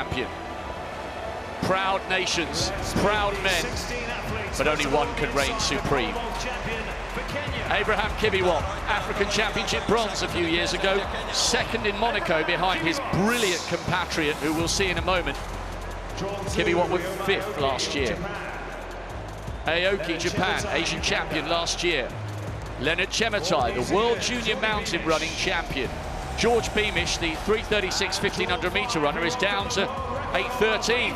champion. Proud nations, proud men, but only one can reign supreme. Abraham Kibiwott, African Championship bronze a few years ago, second in Monaco behind his brilliant compatriot, who we'll see in a moment. Kibiwott was fifth last year. Aoki, Japan, Asian champion last year. Leonard Chemutai, the World Junior Mountain Running champion. George Beamish, the 3:36 1500 meter runner, is down to 8:13.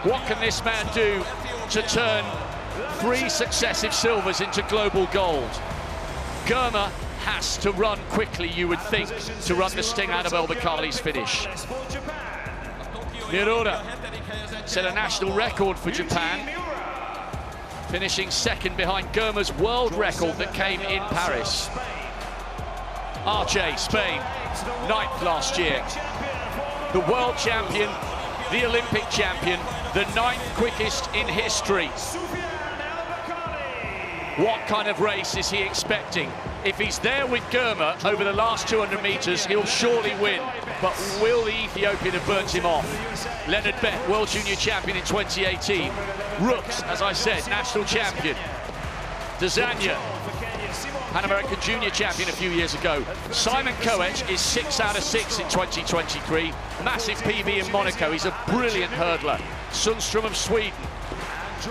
What can this man do to turn 3 successive silvers into global gold? Girma has to run quickly, you would think, to run the sting out of El Baqali's finish. Miroura set a national record for Japan, finishing second behind Girma's world record that came in Paris. Arche, Spain, 9th last year. The world champion, the Olympic champion, the 9th quickest in history. What kind of race is he expecting? If he's there with Girma over the last 200 meters, he'll surely win. But will the Ethiopian have burnt him off? Leonard Bett, World Junior Champion in 2018. Rooks, as I said, national champion. Dezanya, Pan American Junior Champion a few years ago. Simon Koech is 6 out of 6 in 2023. Massive PB in Monaco. He's a brilliant hurdler. Sundström of Sweden.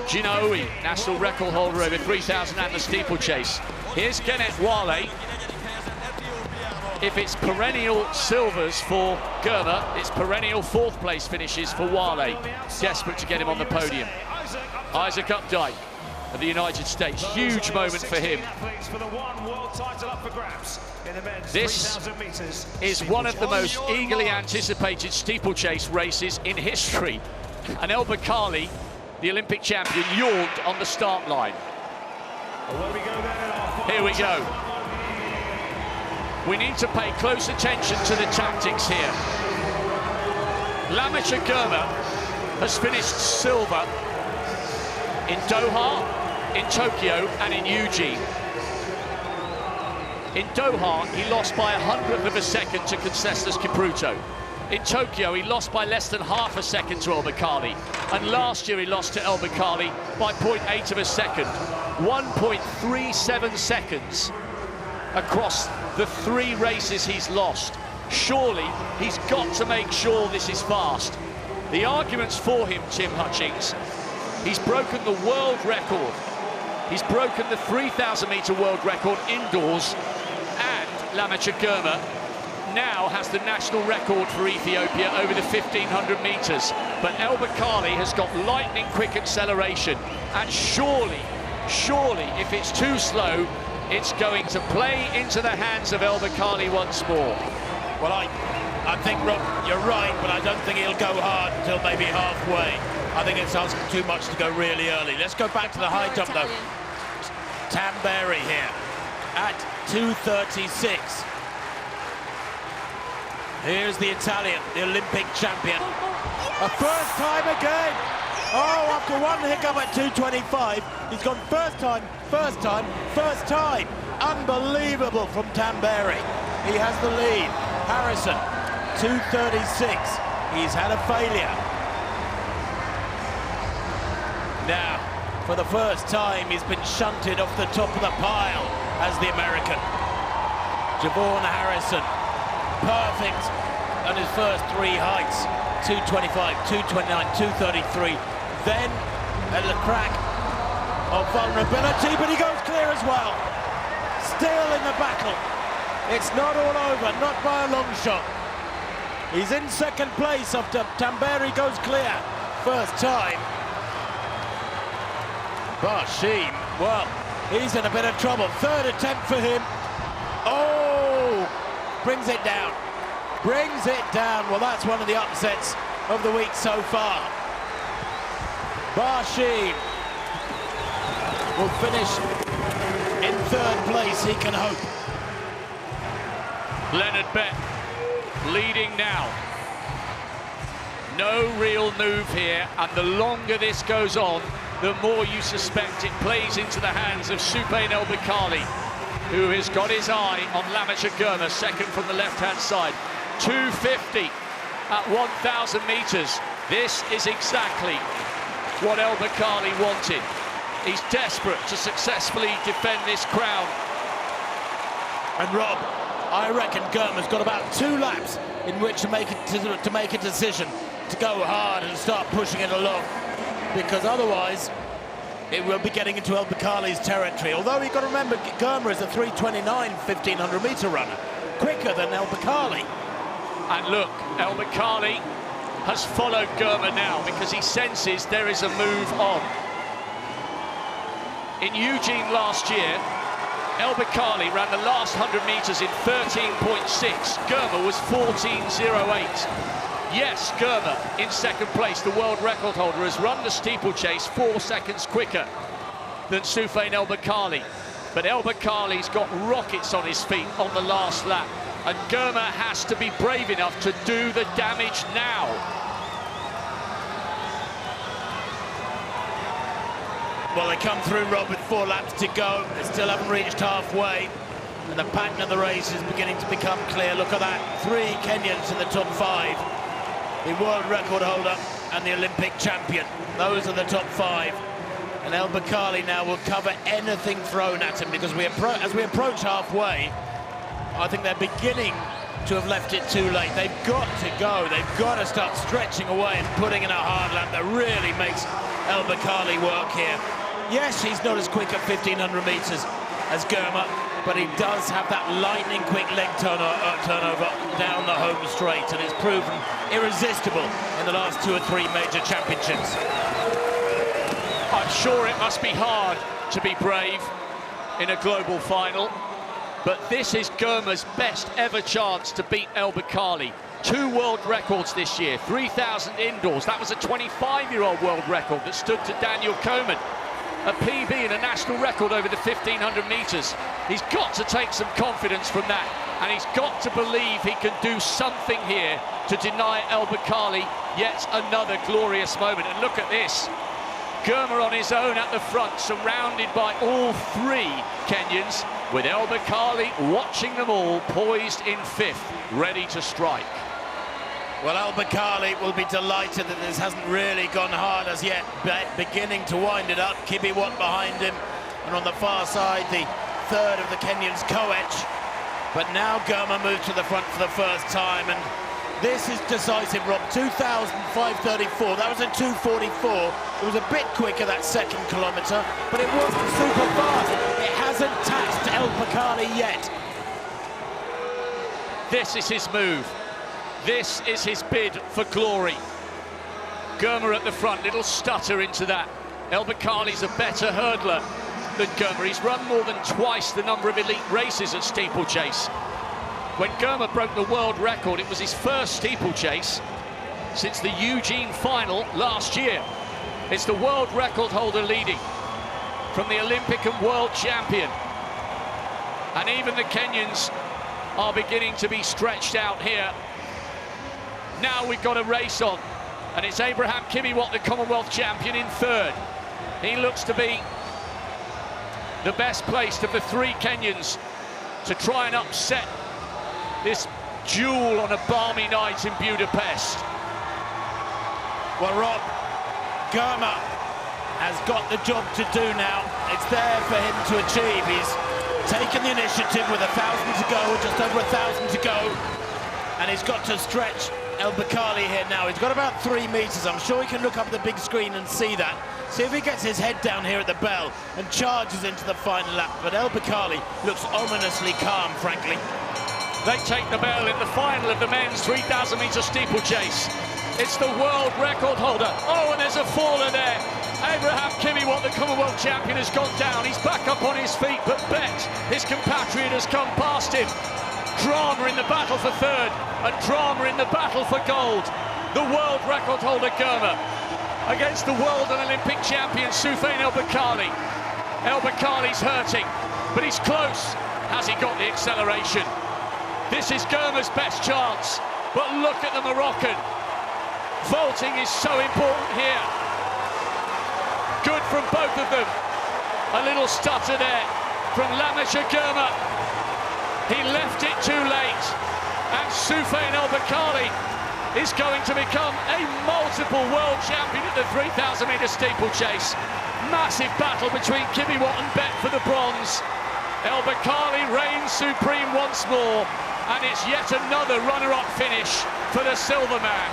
Ginaoi, national record holder over 3,000 and the steeplechase. Here's Kenneth Wale. If it's perennial silvers for Girma, it's perennial 4th place finishes for Wale. Desperate to get him on the podium. Isaac Updike of the United States, huge moment for him. This is one of the most eagerly anticipated steeplechase races in history. And El Baqali, the Olympic champion, yawned on the start line. Here we go. We need to pay close attention to the tactics here. Lamacha Girma has finished silver in Doha, in Tokyo, and in Eugene. In Doha, he lost by 100th of a second to Concestas Kipruto. In Tokyo, he lost by less than half a second to El Baqali. And last year, he lost to El Baqali by 0.8 of a second. 1.37 seconds across the 3 races he's lost. Surely, he's got to make sure this is fast. The arguments for him, Tim Hutchings, he's broken the world record. He's broken the 3,000 meter world record indoors, and Lamacha Girma now has the national record for Ethiopia over the 1,500 meters. But El Baqali has got lightning quick acceleration, and surely, if it's too slow, it's going to play into the hands of El Baqali once more. Well, I think, Rob, you're right, but I don't think he'll go hard until maybe halfway. I think it's asking too much to go really early. Let's go back to the high jump, though. Tamberi here at 2:36. Here's the Italian, the Olympic champion. A first time again. Oh, after one hiccup at 2:25, he's gone first time, first time, first time. Unbelievable from Tamberi. He has the lead. Harrison, 2:36. He's had a failure. Now, for the first time, he's been shunted off the top of the pile as the American. Javon Harrison, perfect on his first 3 heights. 2:25, 2:29, 2:33. Then a crack of vulnerability, but he goes clear as well. Still in the battle. It's not all over, not by a long shot. He's in second place after Tamberi goes clear. First time. Bashim, well, he's in a bit of trouble. Third attempt for him. Oh, brings it down. Brings it down. Well, that's one of the upsets of the week so far. Bashim will finish in 3rd place, he can hope. Leonard Bett leading now. No real move here, and the longer this goes on, the more you suspect it plays into the hands of Sufjan El Baqali, who has got his eye on Lamacha Girma, second from the left-hand side. 2:50 at 1,000 metres. This is exactly what El Baqali wanted. He's desperate to successfully defend this crown. And Rob, I reckon Germa's got about 2 laps in which to make a decision to go hard and start pushing it along, because otherwise it will be getting into El Baqali's territory. Although you've got to remember, Germa is a 3:29 1,500 metre runner, quicker than El Baqali. And look, El Baqali has followed Germa now because he senses there is a move on. In Eugene last year, El Baqali ran the last 100 metres in 13.6. Germa was 14.08. Yes, Germa in second place, the world record holder, has run the steeplechase 4 seconds quicker than Sufyan El Baqali. But El Baqali's got rockets on his feet on the last lap, and Germa has to be brave enough to do the damage now. Well, they come through, Rob, with 4 laps to go. They still haven't reached halfway, and the pattern of the race is beginning to become clear. Look at that, 3 Kenyans in the top 5. The world record holder and the Olympic champion. Those are the top 5. And El Baqali now will cover anything thrown at him, because as we approach halfway, I think they're beginning to have left it too late. They've got to go. They've got to start stretching away and putting in a hard lap that really makes El Baqali work here. Yes, he's not as quick at 1,500 metres as Germa, but he does have that lightning-quick leg turnover down the home straight, and it's proven irresistible in the last 2 or 3 major championships. I'm sure it must be hard to be brave in a global final, but this is Germa's best ever chance to beat El Baqali. 2 world records this year, 3,000 indoors. That was a 25-year-old world record that stood to Daniel Komen. A PB and a national record over the 1,500 metres. He's got to take some confidence from that, and he's got to believe he can do something here to deny El Baqali yet another glorious moment. And look at this. Germa on his own at the front, surrounded by all 3 Kenyans, with El Baqali watching them all, poised in 5th, ready to strike. Well, El Baqali will be delighted that this hasn't really gone hard as yet, beginning to wind it up. Kibiwott behind him, and on the far side, the 3rd of the Kenyans, Koech. But now Germa moves to the front for the first time, and this is decisive, Rob. 2,534, that was a 2:44. It was a bit quicker, that 2nd kilometre, but it wasn't super fast. It hasn't taxed El Baqali yet. This is his move. This is his bid for glory. Germa at the front, little stutter into that. El Baqali's a better hurdler than Germa. He's run more than twice the number of elite races at steeplechase. When Germa broke the world record, it was his first steeplechase since the Eugene final last year. It's the world record holder leading from the Olympic and world champion. And even the Kenyans are beginning to be stretched out here. Now we've got a race on, and it's Abraham Kibiwott, the Commonwealth champion, in 3rd. He looks to be the best placed of the 3 Kenyans to try and upset this duel on a balmy night in Budapest. Well, Rob, Germa has got the job to do now. It's there for him to achieve. He's taken the initiative with 1,000 to go, just over 1,000 to go, and he's got to stretch El Baqali here now. He's got about 3 metres. I'm sure he can look up at the big screen and see that. See if he gets his head down here at the bell and charges into the final lap. But El Baqali looks ominously calm, frankly. They take the bell in the final of the men's 3,000 metre steeplechase. It's the world record holder. Oh, and there's a faller there. Abraham Kibiwott, the Commonwealth champion, has gone down. He's back up on his feet, but Bet, his compatriot, has come past him. Drama in the battle for 3rd, and drama in the battle for gold. The world record holder Germa against the world and Olympic champion Sufyan El Baqali. El Baqali's hurting, but he's close. Has he got the acceleration? This is Germa's best chance, but look at the Moroccan. Vaulting is so important here. Good from both of them. A little stutter there from Lamesha Germa. He left it too late, and Sufyan El Baqali is going to become a multiple world champion at the 3,000-metre steeplechase. Massive battle between Kibiwott and Bet for the bronze. El Baqali reigns supreme once more, and it's yet another runner-up finish for the silver man.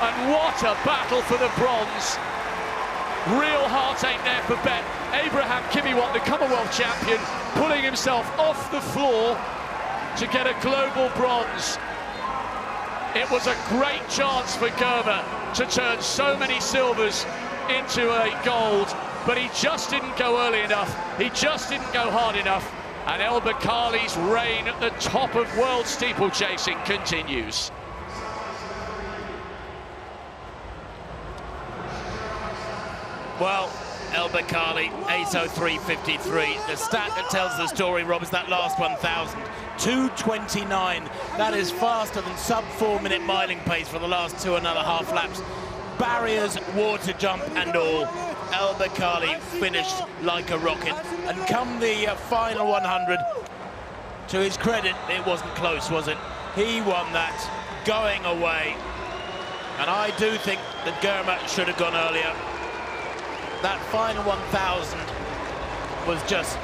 And what a battle for the bronze. Real heartache there for Bet. Abraham Kibiwott, the Commonwealth champion, pulling himself off the floor to get a global bronze. It was a great chance for Germa to turn so many silvers into a gold, but he just didn't go early enough, he just didn't go hard enough, and El Baqali's reign at the top of world steeplechasing continues. Well, El Baqali, 8:03.53. The stat that tells the story, Rob, is that last 1,000. 2:29. That is faster than sub-4-minute miling pace for the last 2.5 laps. Barriers, water jump and all. El Baqali finished like a rocket. And come the final 100, to his credit, it wasn't close, was it? He won that, going away. And I do think that Germa should have gone earlier. That final 1,000 was just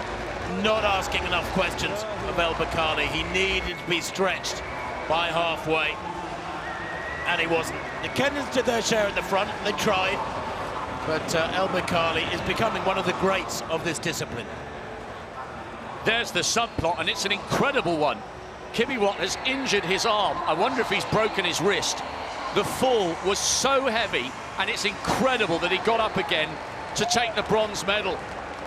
not asking enough questions of El Baqali. He needed to be stretched by halfway, and he wasn't. The Kenyans did their share at the front, they tried, but El Baqali is becoming one of the greats of this discipline. There's the subplot, and it's an incredible one. Kibiwott has injured his arm. I wonder if he's broken his wrist. The fall was so heavy, and it's incredible that he got up again to take the bronze medal,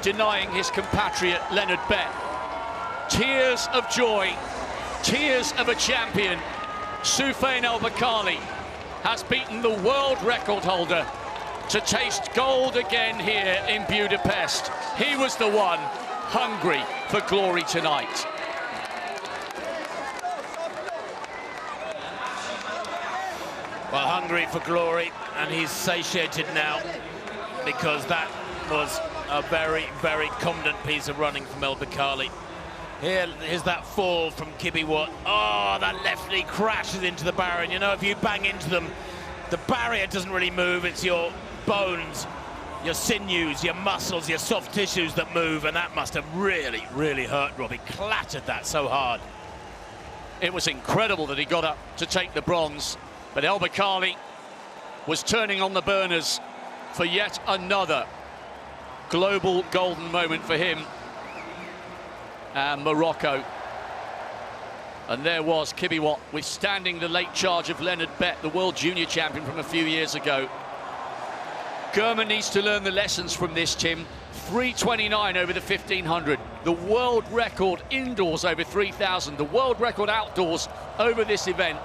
denying his compatriot Leonard Bett. Tears of joy, tears of a champion. Sufyan El Baqali has beaten the world record holder to taste gold again here in Budapest. He was the one hungry for glory tonight. Well, hungry for glory, and he's satiated now, because that was a very, very confident piece of running from El Baqali. Here's that fall from Kibiwott. Oh, that left knee crashes into the barrier. And you know, if you bang into them, the barrier doesn't really move. It's your bones, your sinews, your muscles, your soft tissues that move, and that must have really, really hurt Rob. He clattered that so hard. It was incredible that he got up to take the bronze, but El Baqali was turning on the burners for yet another global golden moment for him and Morocco. And there was Kibiwott withstanding the late charge of Leonard Bett, the world junior champion from a few years ago. Germa needs to learn the lessons from this, Tim. 3:29 over the 1,500, the world record indoors over 3,000, the world record outdoors over this event,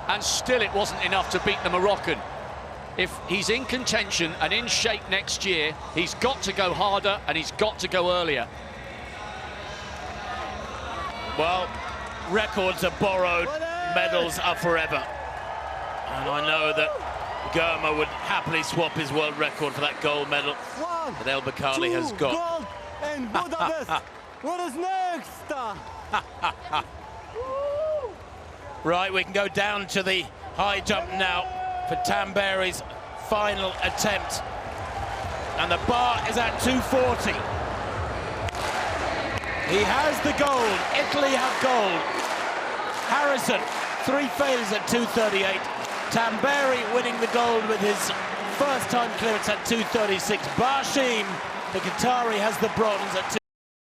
and still it wasn't enough to beat the Moroccan. If he's in contention and in shape next year, he's got to go harder and he's got to go earlier. Well, records are borrowed, medals are forever. And I know that Germa would happily swap his world record for that gold medal that El Baqali has got. Gold in Budapest. What is next? Right, we can go down to the high jump now for Tamberi's final attempt. And the bar is at 240. He has the gold. Italy have gold. Harrison, 3 failures at 238. Tamberi winning the gold with his first time clearance at 236. Barshim, the Qatari, has the bronze at